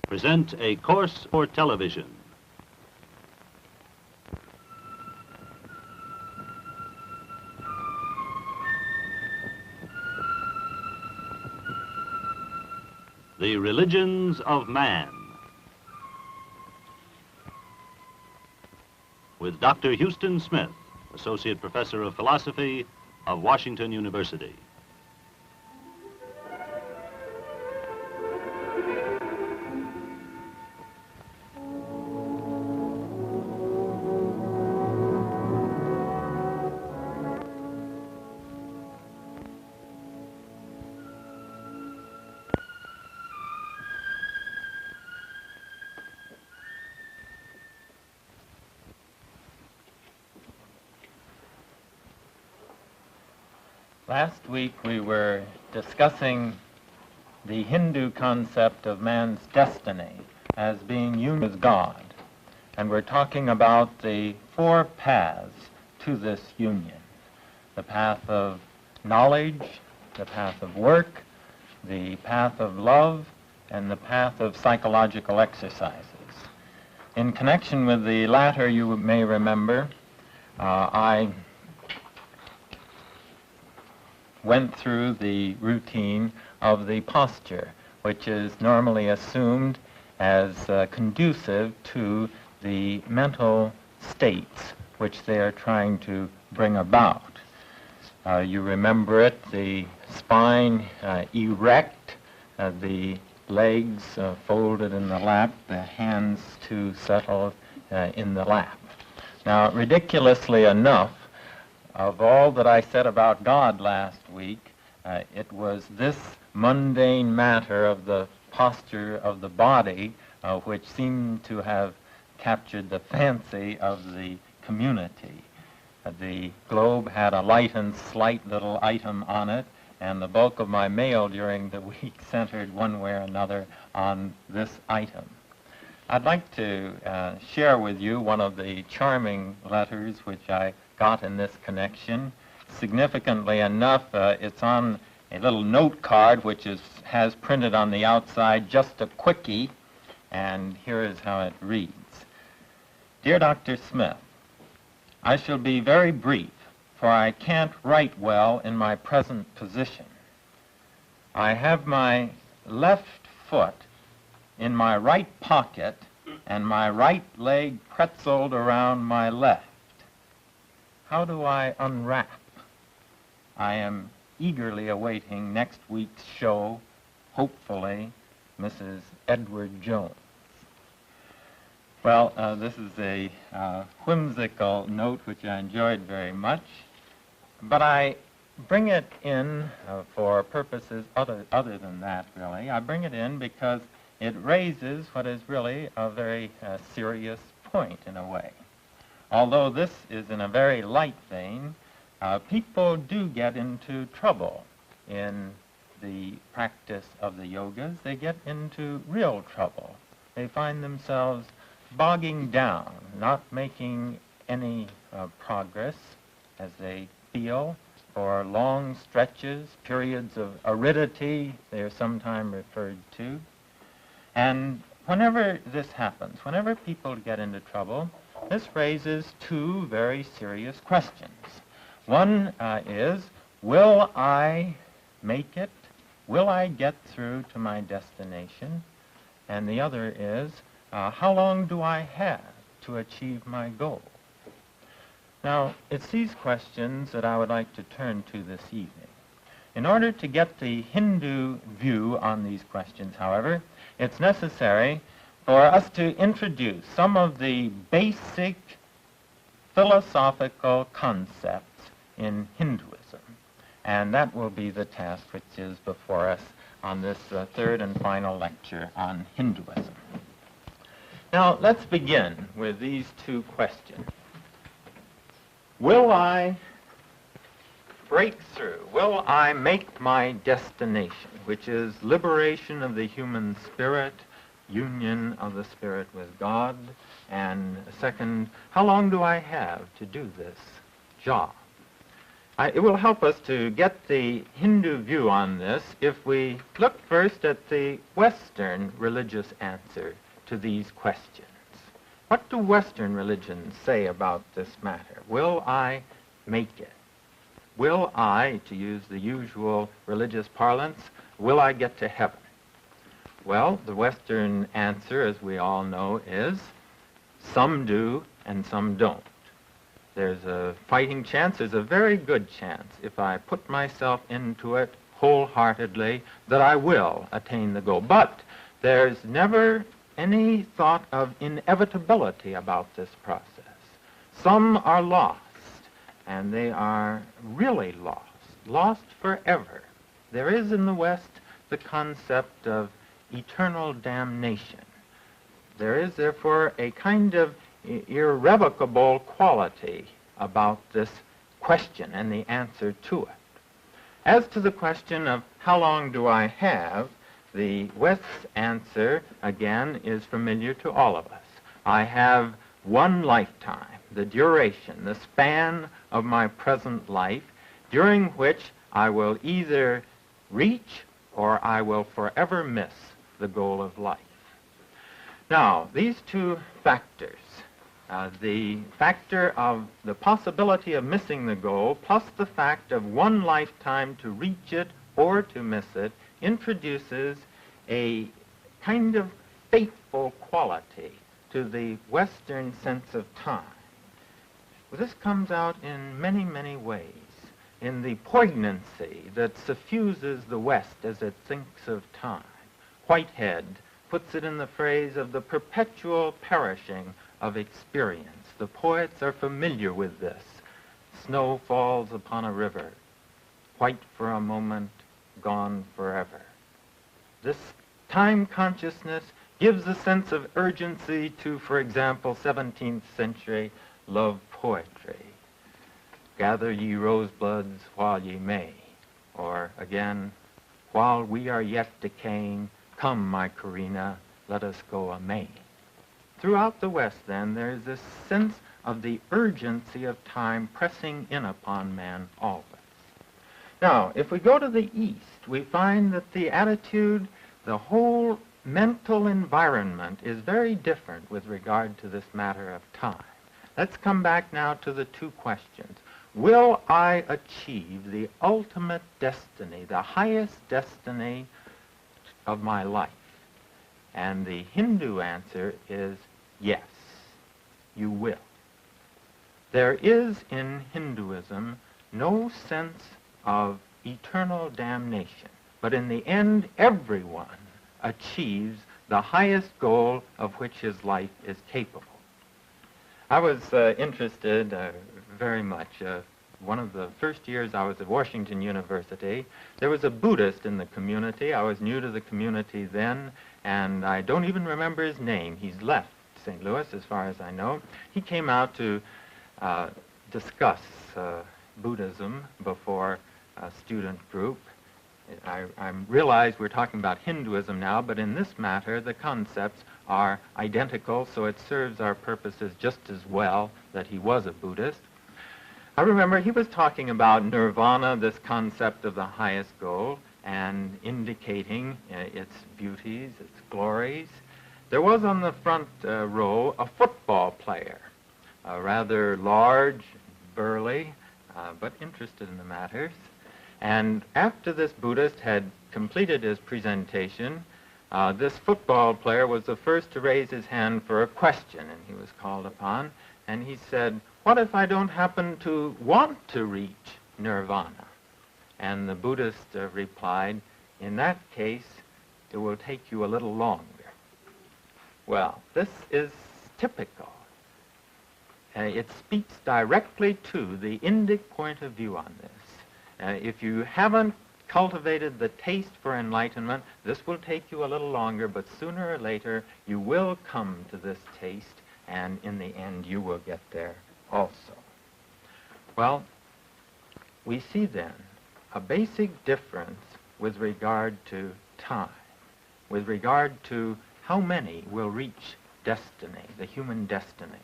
present a course for television. The Religions of Man, with Dr. Houston Smith, Associate Professor of Philosophy of Washington University. Last week we were discussing the Hindu concept of man's destiny as being union with God, and we're talking about the four paths to this union: the path of knowledge, the path of work, the path of love, and the path of psychological exercises. In connection with the latter, you may remember, I went through the routine of the posture, which is normally assumed as conducive to the mental states which they are trying to bring about. You remember it: the spine erect, the legs folded in the lap, the hands to settle in the lap. Now, ridiculously enough, of all that I said about God last week, it was this mundane matter of the posture of the body which seemed to have captured the fancy of the community. The globe had a light and slight little item on it, and the bulk of my mail during the week centered one way or another on this item. I'd like to share with you one of the charming letters which I got in this connection. Significantly enough, it's on a little note card which has printed on the outside just a quickie, and here is how it reads. Dear Dr. Smith, I shall be very brief, for I can't write well in my present position. I have my left foot in my right pocket and my right leg pretzeled around my left. How do I unwrap? I am eagerly awaiting next week's show, hopefully, Mrs. Edward Jones. Well, this is a whimsical note which I enjoyed very much, but I bring it in for purposes other than that, really. I bring it in because it raises what is really a very serious point in a way. Although this is in a very light vein, people do get into trouble in the practice of the yogas. They get into real trouble. They find themselves bogging down, not making any progress as they feel for long stretches, periods of aridity they are sometimes referred to. And whenever this happens, whenever people get into trouble, this raises two very serious questions. One is, will I make it? Will I get through to my destination? And the other is, how long do I have to achieve my goal? Now, it's these questions that I would like to turn to this evening. In order to get the Hindu view on these questions, however, it's necessary for us to introduce some of the basic philosophical concepts in Hinduism. And that will be the task which is before us on this third and final lecture on Hinduism. Now, let's begin with these two questions. Will I break through? Will I make my destination, which is liberation of the human spirit, union of the spirit with God, and second, how long do I have to do this job? It will help us to get the Hindu view on this if we look first at the Western religious answer to these questions. What do Western religions say about this matter? Will I make it? Will I, to use the usual religious parlance, will I get to heaven? Well, the Western answer, as we all know, is some do and some don't. There's a fighting chance, there's a very good chance, if I put myself into it wholeheartedly, that I will attain the goal. But there's never any thought of inevitability about this process. Some are lost, and they are really lost forever. There is in the West the concept of eternal damnation. There is, therefore, a kind of irrevocable quality about this question and the answer to it. As to the question of how long do I have, the West's answer, again, is familiar to all of us. I have one lifetime, the duration, the span of my present life, during which I will either reach or I will forever miss the goal of life. Now, these two factors, the factor of the possibility of missing the goal plus the fact of one lifetime to reach it or to miss it, introduces a kind of fateful quality to the Western sense of time. Well, this comes out in many, many ways. In the poignancy that suffuses the West as it thinks of time. Whitehead puts it in the phrase of the perpetual perishing of experience. The poets are familiar with this. Snow falls upon a river, white for a moment, gone forever. This time consciousness gives a sense of urgency to, for example, 17th century love poetry. Gather ye rosebuds while ye may. Or again, while we are yet decaying, come, my Corinna, let us go a-May. Throughout the West, then, there is this sense of the urgency of time pressing in upon man always. Now, if we go to the East, we find that the attitude, the whole mental environment is very different with regard to this matter of time. Let's come back now to the two questions. Will I achieve the ultimate destiny, the highest destiny of my life? And the Hindu answer is yes, you will. There is in Hinduism no sense of eternal damnation, but in the end, everyone achieves the highest goal of which his life is capable. I was interested very much. One of the first years I was at Washington University, there was a Buddhist in the community. I was new to the community then, and I don't even remember his name. He's left St. Louis, as far as I know. He came out to discuss Buddhism before a student group. I realize we're talking about Hinduism now, but in this matter, the concepts are identical, so it serves our purposes just as well that he was a Buddhist. I remember he was talking about nirvana, this concept of the highest goal, and indicating its beauties, its glories. There was on the front row a football player, rather large, burly, but interested in the matters. And after this Buddhist had completed his presentation, this football player was the first to raise his hand for a question, and he was called upon, and he said, "What if I don't happen to want to reach nirvana?" And the Buddhist replied, "In that case, it will take you a little longer." Well, this is typical. It speaks directly to the Indic point of view on this. If you haven't cultivated the taste for enlightenment, this will take you a little longer, but sooner or later you will come to this taste, and in the end you will get there also. Well, we see then a basic difference with regard to time, with regard to how many will reach destiny, the human destiny.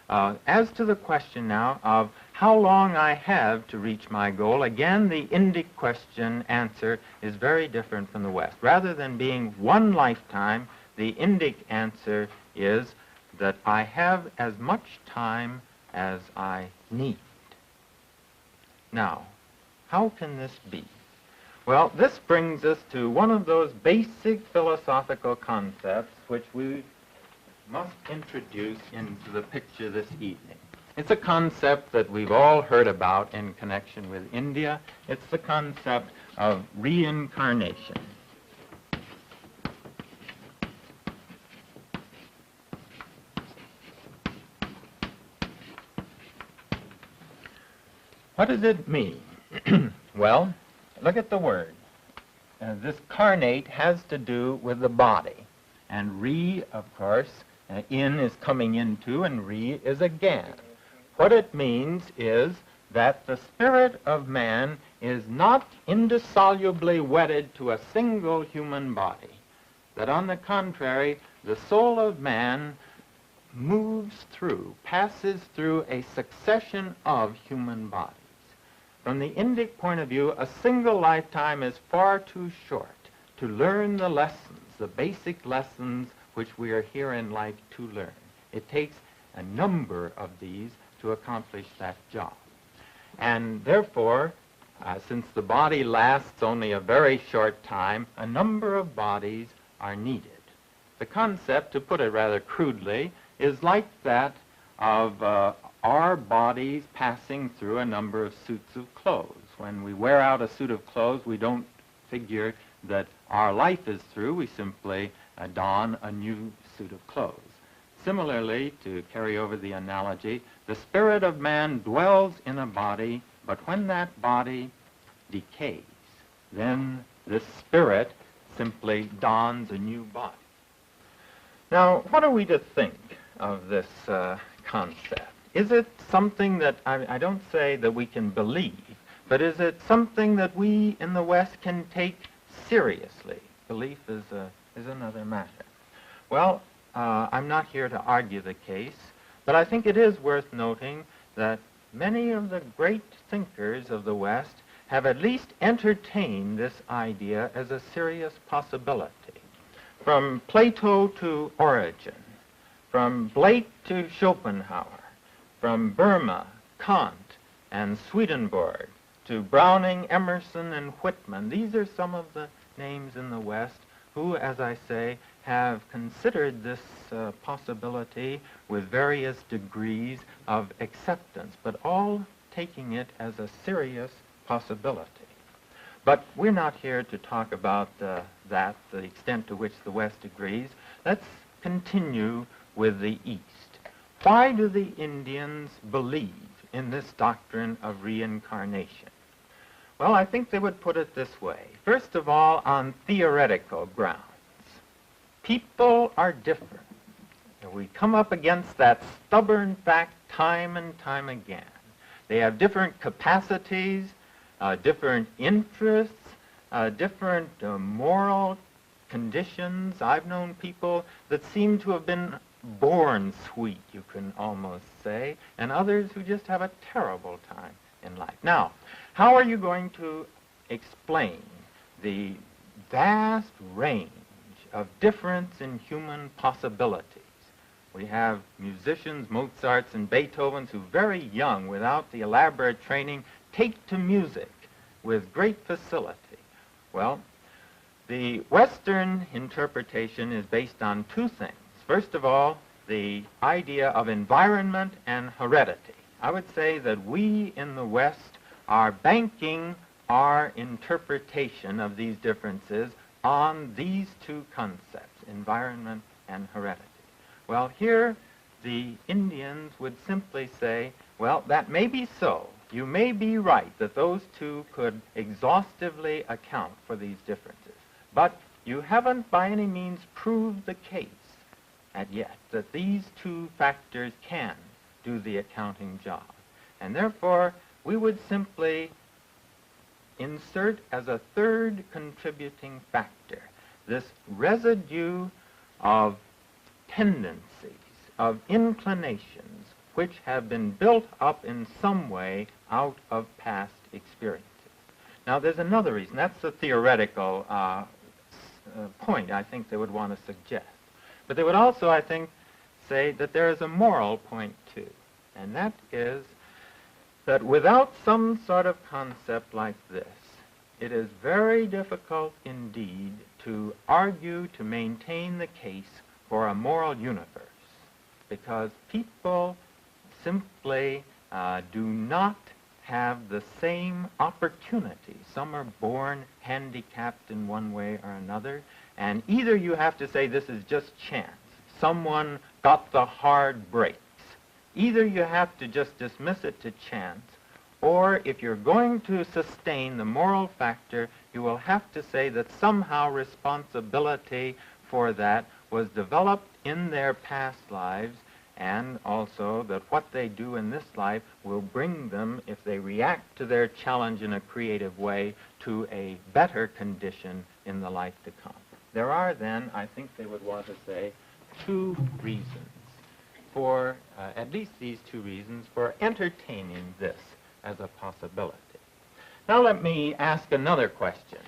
As to the question now of how long I have to reach my goal, again, the Indic question answer is very different from the West. Rather than being one lifetime, the Indic answer is that I have as much time as I need. Now, how can this be? Well, this brings us to one of those basic philosophical concepts which we must introduce into the picture this evening. It's a concept that we've all heard about in connection with India. It's the concept of reincarnation. What does it mean? Well, look at the word. This carnate has to do with the body. And re, of course, in is coming into, and re is again. What it means is that the spirit of man is not indissolubly wedded to a single human body. That on the contrary, the soul of man moves through, passes through a succession of human bodies. From the Indic point of view, a single lifetime is far too short to learn the lessons, the basic lessons which we are here in life to learn. It takes a number of these to accomplish that job. And therefore, since the body lasts only a very short time, a number of bodies are needed. The concept, to put it rather crudely, is like that of our bodies passing through a number of suits of clothes. When we wear out a suit of clothes, we don't figure that our life is through. We simply don a new suit of clothes. Similarly, to carry over the analogy, the spirit of man dwells in a body, but when that body decays, then this spirit simply dons a new body. Now, what are we to think of this concept? Is it something that, I don't say that we can believe, but is it something that we in the West can take seriously? Belief is another matter. Well, I'm not here to argue the case, but I think it is worth noting that many of the great thinkers of the West have at least entertained this idea as a serious possibility. From Plato to Origen, from Blake to Schopenhauer, from Burma, Kant, and Swedenborg, to Browning, Emerson, and Whitman. These are some of the names in the West who, as I say, have considered this possibility with various degrees of acceptance, but all taking it as a serious possibility. But we're not here to talk about the extent to which the West agrees. Let's continue with the East. Why do the Indians believe in this doctrine of reincarnation? Well, I think they would put it this way. First of all, on theoretical grounds. People are different. And we come up against that stubborn fact time and time again. They have different capacities, different interests, different moral conditions. I've known people that seem to have been born sweet, you can almost say, and others who just have a terrible time in life. Now, how are you going to explain the vast range of difference in human possibilities? We have musicians, Mozarts and Beethovens, who very young, without the elaborate training, take to music with great facility. Well, the Western interpretation is based on two things. First of all, the idea of environment and heredity. I would say that we in the West are banking our interpretation of these differences on these two concepts, environment and heredity. Well, here the Indians would simply say, well, that may be so. You may be right that those two could exhaustively account for these differences, but you haven't by any means proved the case as yet that these two factors can do the accounting job. And therefore, we would simply insert as a third contributing factor this residue of tendencies, of inclinations which have been built up in some way out of past experiences. Now, there's another reason. That's the theoretical point I think they would want to suggest. But they would also, I think, say that there is a moral point, too. And that is that without some sort of concept like this, it is very difficult indeed to argue to maintain the case for a moral universe, because people simply do not have the same opportunity. Some are born handicapped in one way or another, and either you have to say this is just chance, someone got the hard breaks. Either you have to just dismiss it to chance, or if you're going to sustain the moral factor, you will have to say that somehow responsibility for that was developed in their past lives, and also that what they do in this life will bring them, if they react to their challenge in a creative way, to a better condition in the life to come. There are then, I think they would want to say, two reasons for, at least these two reasons, for entertaining this as a possibility. Now let me ask another question.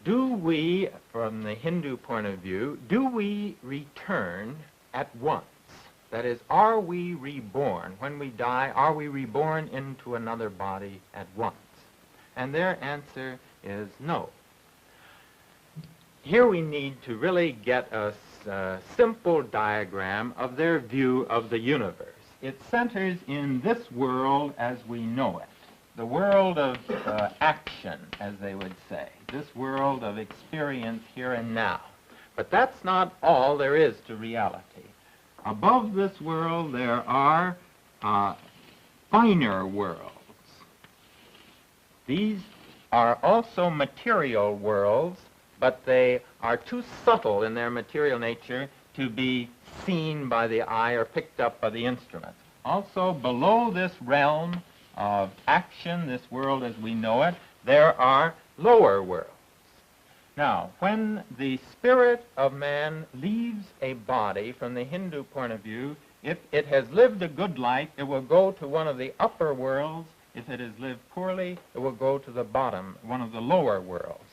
Do we, from the Hindu point of view, do we return at once? That is, are we reborn? When we die, are we reborn into another body at once? And their answer is no. Here we need to really get a simple diagram of their view of the universe. It centers in this world as we know it, the world of action, as they would say, this world of experience here and now. But that's not all there is to reality. Above this world, there are finer worlds. These are also material worlds, but they are too subtle in their material nature to be seen by the eye or picked up by the instruments. Also, below this realm of action, this world as we know it, there are lower worlds. Now, when the spirit of man leaves a body, from the Hindu point of view, if it has lived a good life, it will go to one of the upper worlds. If it has lived poorly, it will go to the bottom, one of the lower worlds,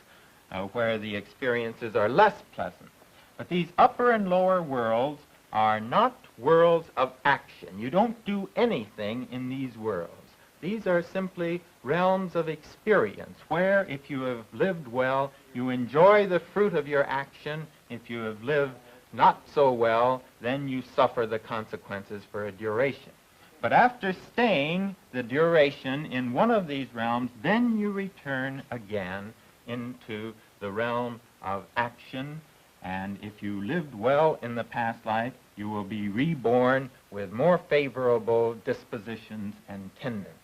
where the experiences are less pleasant. But these upper and lower worlds are not worlds of action. You don't do anything in these worlds. These are simply realms of experience, where if you have lived well, you enjoy the fruit of your action. If you have lived not so well, then you suffer the consequences for a duration. But after staying the duration in one of these realms, then you return again into the realm of action. And if you lived well in the past life, you will be reborn with more favorable dispositions and tendencies.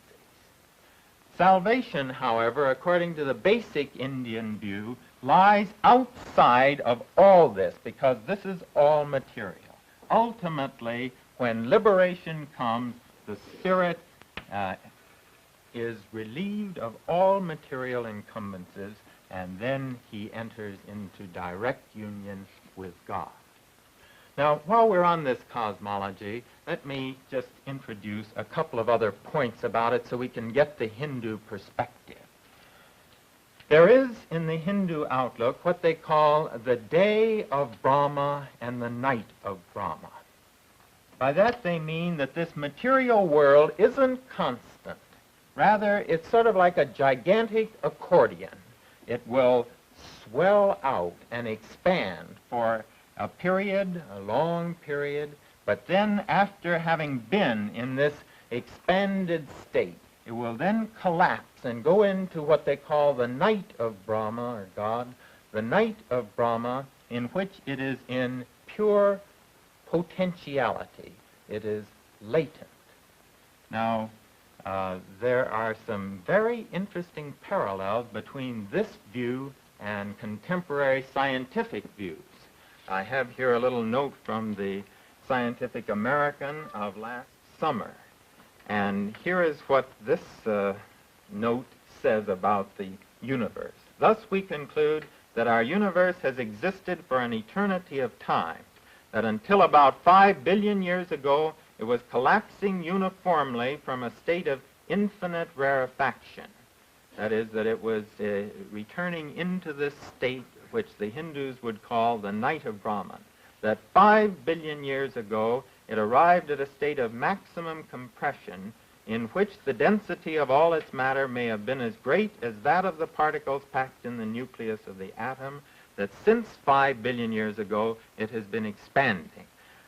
Salvation, however, according to the basic Indian view, lies outside of all this, because this is all material. Ultimately, when liberation comes, the spirit is relieved of all material encumbrances, and then he enters into direct union with God. Now, while we're on this cosmology, let me just introduce a couple of other points about it so we can get the Hindu perspective. There is in the Hindu outlook what they call the day of Brahma and the night of Brahma. By that they mean that this material world isn't constant. Rather, it's sort of like a gigantic accordion. It will swell out and expand for a period, a long period, but then after having been in this expanded state, it will then collapse and go into what they call the night of Brahma, or God, the night of Brahma, in which it is in pure potentiality. It is latent. Now, there are some very interesting parallels between this view and contemporary scientific views. I have here a little note from the Scientific American of last summer. And here is what this note says about the universe. Thus we conclude that our universe has existed for an eternity of time, that until about 5 billion years ago, It was collapsing uniformly from a state of infinite rarefaction. That is, that it was returning into this state which the Hindus would call the night of Brahman. That 5 billion years ago, it arrived at a state of maximum compression in which the density of all its matter may have been as great as that of the particles packed in the nucleus of the atom, that since 5 billion years ago, it has been expanding.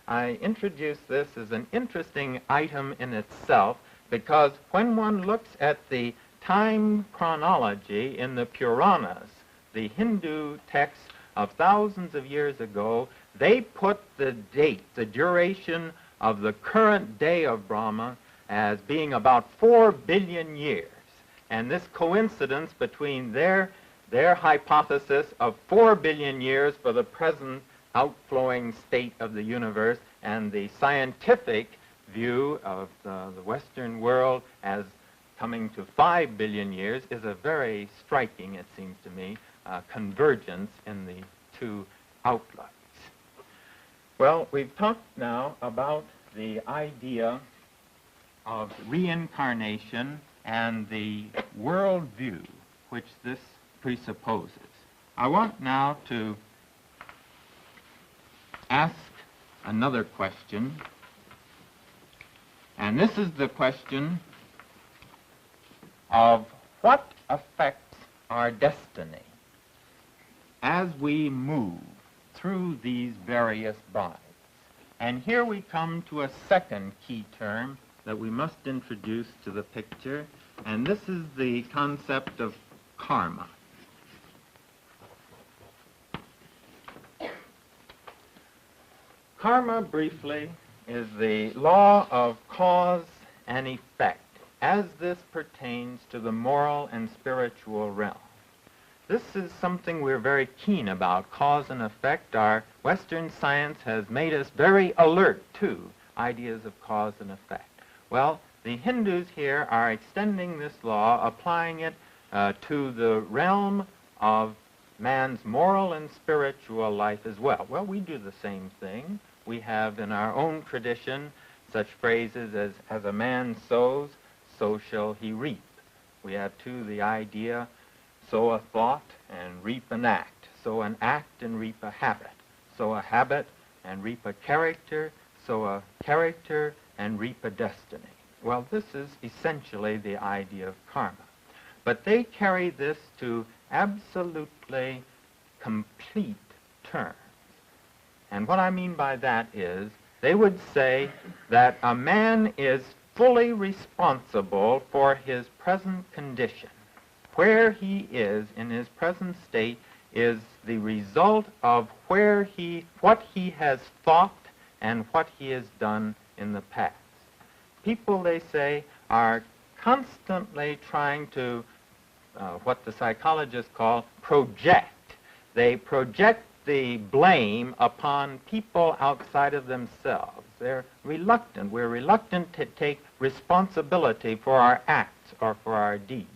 I introduce this as an interesting item in itself because when one looks at the time chronology in the Puranas, the Hindu texts of thousands of years ago, they put the date, the duration of the current day of Brahma as being about 4 billion years. And this coincidence between their hypothesis of 4 billion years for the present outflowing state of the universe and the scientific view of the Western world as coming to 5 billion years is a very striking, it seems to me, convergence in the two outlooks. Well, we've talked now about the idea of reincarnation and the worldview which this presupposes. I want now to ask another question, and this is the question of what affects our destiny as we move through these various bodies. And here we come to a second key term that we must introduce to the picture, and this is the concept of karma. Karma, briefly, is the law of cause and effect as this pertains to the moral and spiritual realm. This is something we're very keen about, cause and effect. Our Western science has made us very alert to ideas of cause and effect. Well, the Hindus here are extending this law, applying it to the realm of man's moral and spiritual life as well. Well, we do the same thing. We have in our own tradition such phrases as a man sows, so shall he reap. We have, too, the idea, sow a thought and reap an act. Sow an act and reap a habit. Sow a habit and reap a character. Sow a character and reap a destiny. Well, this is essentially the idea of karma. But they carry this to absolutely complete terms. And what I mean by that is they would say that a man is fully responsible for his present condition. Where he is in his present state is the result of what he has thought and what he has done in the past. People, they say, are constantly trying to, what the psychologists call, project. They project the blame upon people outside of themselves. They're reluctant. We're reluctant to take responsibility for our acts or for our deeds.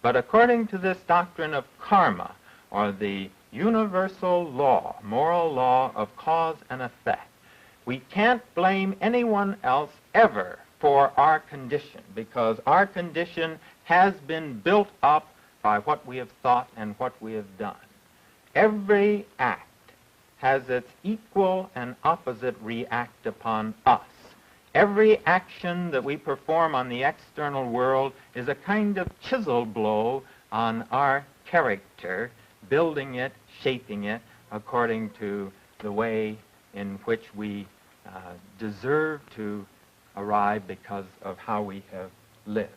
But according to this doctrine of karma, or the universal law, moral law of cause and effect, we can't blame anyone else ever for our condition, because our condition has been built up by what we have thought and what we have done. Every act has its equal and opposite react upon us. Every action that we perform on the external world is a kind of chisel blow on our character, building it, shaping it according to the way in which we deserve to arrive because of how we have lived.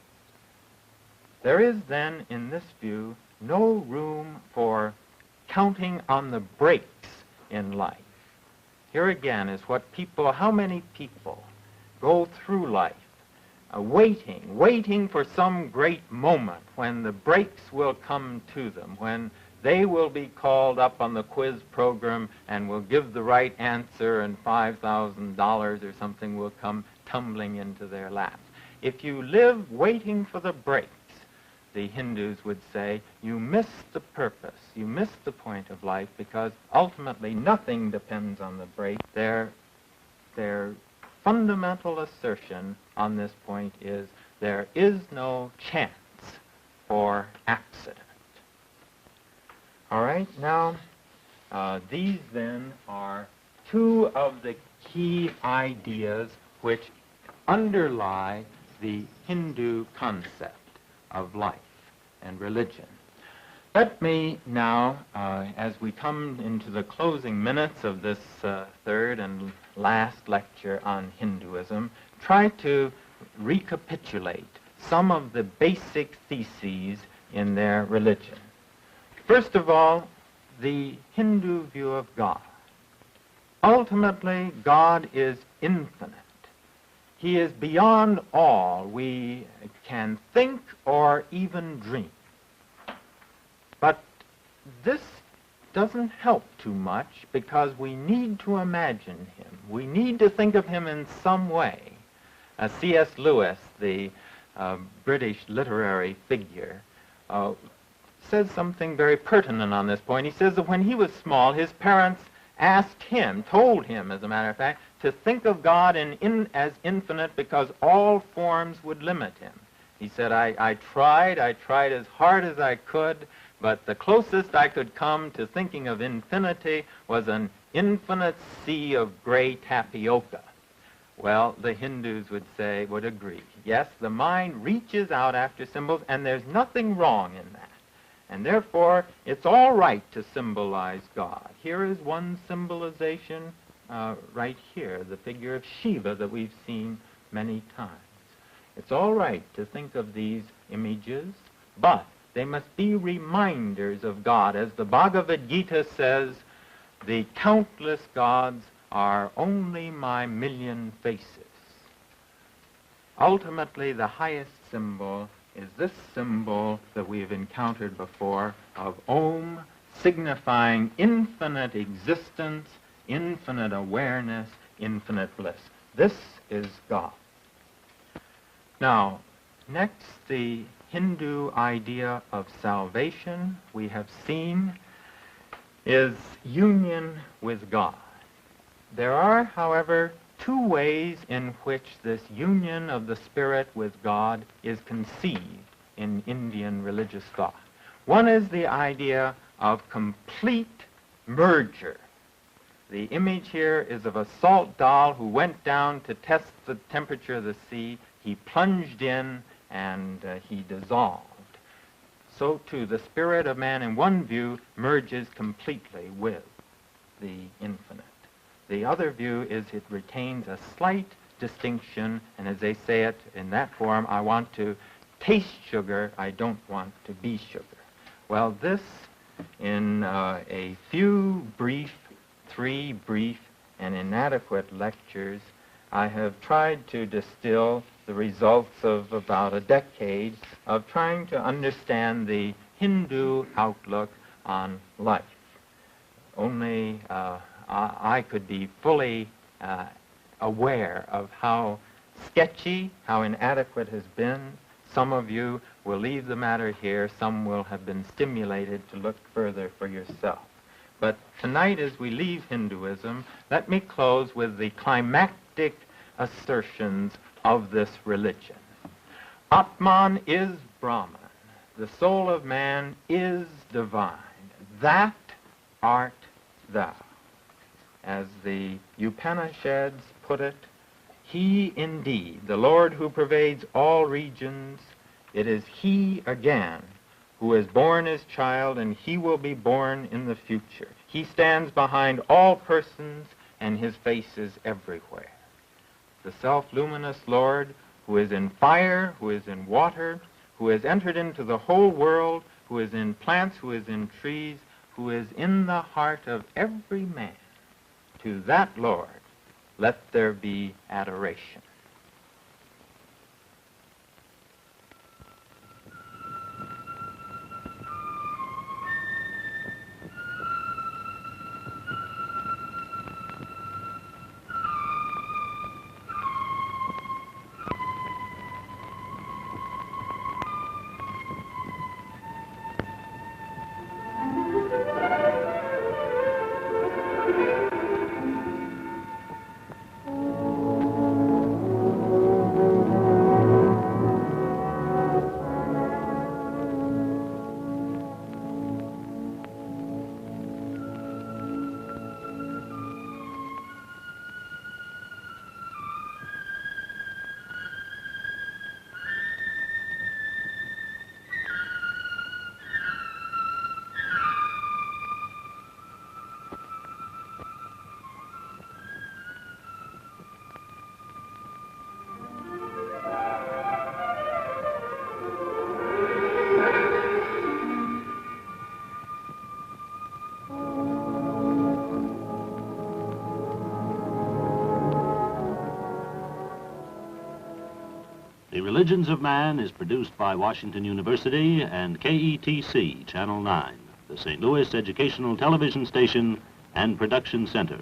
There is then, in this view, no room for counting on the brakes in life. Here again is what people, how many people go through life waiting for some great moment when the brakes will come to them, when they will be called up on the quiz program and will give the right answer and $5,000 or something will come tumbling into their laps. If you live waiting for the brakes, the Hindus would say, you miss the purpose, you miss the point of life, because ultimately nothing depends on the brake. They're fundamental assertion on this point is there is no chance for accident. All right, now these then are two of the key ideas which underlie the Hindu concept of life and religion. Let me now, as we come into the closing minutes of this third and last lecture on Hinduism, try to recapitulate some of the basic theses in their religion. First of all, the Hindu view of God. Ultimately, God is infinite. He is beyond all we can think or even dream. But this doesn't help too much because we need to imagine him. We need to think of him in some way. C.S. Lewis, the British literary figure, says something very pertinent on this point. He says that when he was small, his parents asked him, told him, as a matter of fact, to think of God as infinite because all forms would limit him. He said, I tried as hard as I could, but the closest I could come to thinking of infinity was an infinite sea of gray tapioca. Well, the Hindus would agree. Yes, the mind reaches out after symbols, and there's nothing wrong in that. And therefore, it's all right to symbolize God. Here is one symbolization right here, the figure of Shiva that we've seen many times. It's all right to think of these images, but they must be reminders of God. As the Bhagavad Gita says, the countless gods are only my million faces. Ultimately, the highest symbol is this symbol that we have encountered before of Om, signifying infinite existence, infinite awareness, infinite bliss. This is God. Now, next, the Hindu idea of salvation, we have seen, is union with God. There are, however, two ways in which this union of the spirit with God is conceived in Indian religious thought. One is the idea of complete merger. The image here is of a salt doll who went down to test the temperature of the sea. He plunged in and he dissolved. So too, the spirit of man in one view merges completely with the infinite. The other view is it retains a slight distinction, and as they say it in that form, I want to taste sugar, I don't want to be sugar. Well, this, in a few three brief and inadequate lectures, I have tried to distill the results of about a decade of trying to understand the Hindu outlook on life. Only I could be fully aware of how sketchy, how inadequate has been. Some of you will leave the matter here. Some will have been stimulated to look further for yourself. But tonight, as we leave Hinduism, let me close with the climactic assertions of this religion. Atman is Brahman. The soul of man is divine. That art thou. As the Upanishads put it, he indeed, the Lord who pervades all regions, it is he again who is born as child, and he will be born in the future. He stands behind all persons, and his face is everywhere. The self-luminous Lord, who is in fire, who is in water, who has entered into the whole world, who is in plants, who is in trees, who is in the heart of every man. To that Lord, let there be adoration. Religions of Man is produced by Washington University and KETC, Channel 9, the St. Louis Educational Television Station and Production Center.